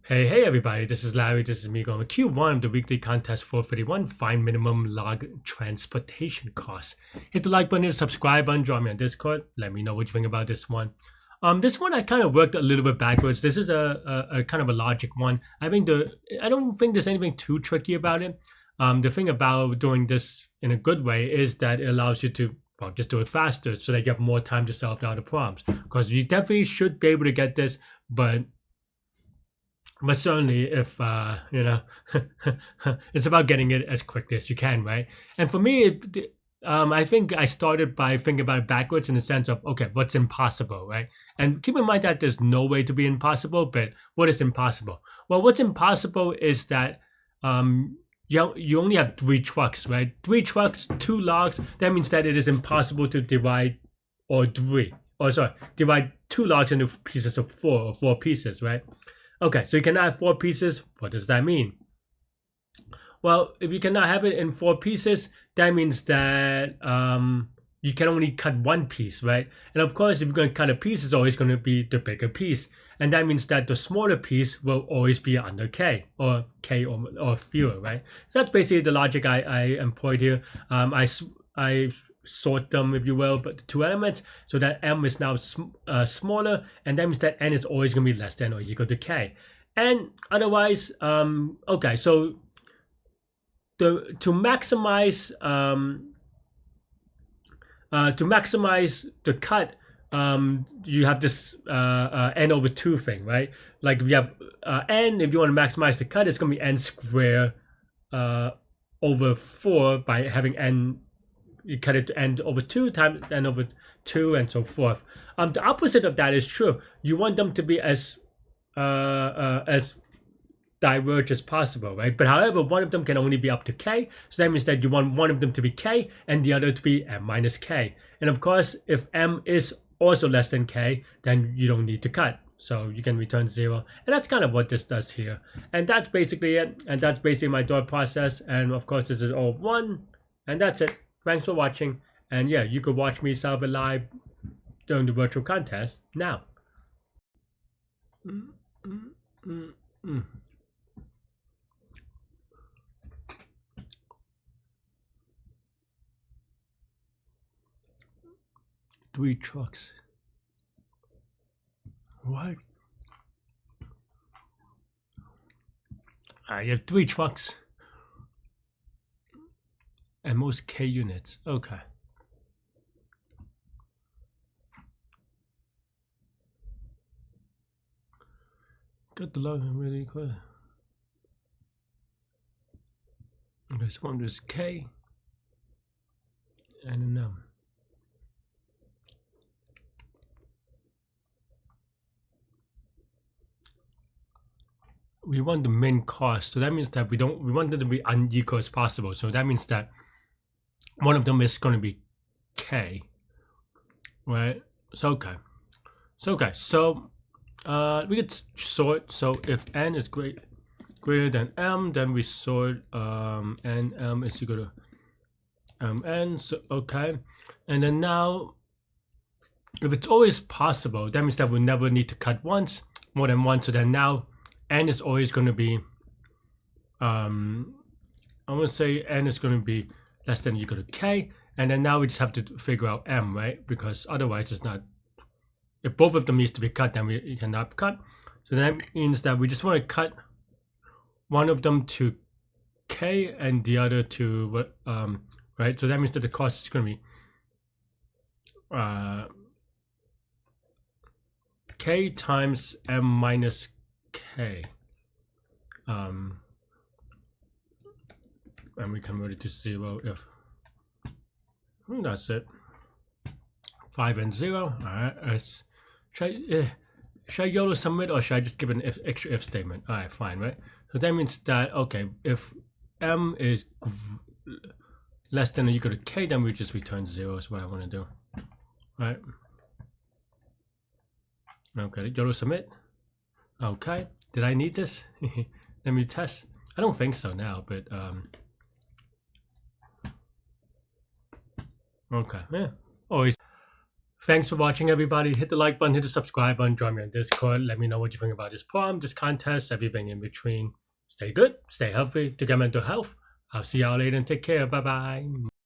Hey everybody, this is Larry, this is me going with Q1 of the weekly contest 451, find minimum log transportation costs. Hit the like button, hit the subscribe button, join me on Discord, let me know what you think about this one. This one I kind of worked a little bit backwards. This is a kind of a logic one. I don't think there's anything too tricky about it. The thing about doing this in a good way is that it allows you to just do it faster so that you have more time to solve the other problems. Because you definitely should be able to get this, but certainly if it's about getting it as quickly as you can, right? And for me, I think I started by thinking about it backwards in the sense of, okay, what's impossible, right? And keep in mind that there's no way to be impossible, but what is impossible? Well, what's impossible is that you only have 3 trucks, right? 3 trucks, 2 logs. That means that it is impossible to divide divide 2 logs into pieces of 4 or 4 pieces, right? Okay, so you cannot have 4 pieces. What does that mean? Well, if you cannot have it in 4 pieces, that means that you can only cut 1 piece, right? And of course, if you're going to cut a piece, it's always going to be the bigger piece. And that means that the smaller piece will always be under K or fewer, right? So that's basically the logic I employed here. I sort them, if you will, but the 2 elements, so that m is now smaller, and that means that n is always going to be less than or equal to k. And otherwise, okay, so to maximize the cut, you have this n over 2 thing, right? Like if you have n, if you want to maximize the cut, it's going to be n squared over 4 by having n. You cut it to n over 2 times n over 2 and so forth. The opposite of that is true. You want them to be as diverge as possible, right? But however, one of them can only be up to k, so that means that you want one of them to be k and the other to be m minus k. And of course, if m is also less than k, then you don't need to cut. So you can return 0. And that's kind of what this does here. And that's basically it. And that's basically my thought process. And of course, this is all 1. And that's it. Thanks for watching, and yeah, you could watch me solve it live during the virtual contest now. 3 trucks. What? You have 3 trucks. And most K units. Okay. Got the log really good. Okay, so one is K and an M. We want the min cost, so that means that we want it to be unequal as possible. So that means that one of them is going to be K, right? So okay, so we could sort. So if n is greater than m, then we sort n m is equal to mn. So okay, and then now if it's always possible, that means that we never need to cut more than once. So then now n is always going to be I want to say n is going to be less than or equal to k, and then now we just have to figure out m, right? Because otherwise it's not, if both of them needs to be cut, then we cannot cut. So that means that we just want to cut one of them to k and the other to what, right? So that means that the cost is going to be k times m minus k, and we convert it to 0 if that's it. 5 and 0. All right. Should I YOLO submit, or should I just give an extra if statement? All right, fine, right? So that means that, okay, if m is less than or equal to k, then we just return 0 is what I want to do. All right. Okay, YOLO submit. Okay, did I need this? Let me test. I don't think so now, but okay, yeah, always. Thanks for watching, everybody. Hit the like button, hit the subscribe button, join me on Discord. Let me know what you think about this problem, this contest, everything in between. Stay good, stay healthy, to get mental health. I'll see y'all later and take care. Bye-bye.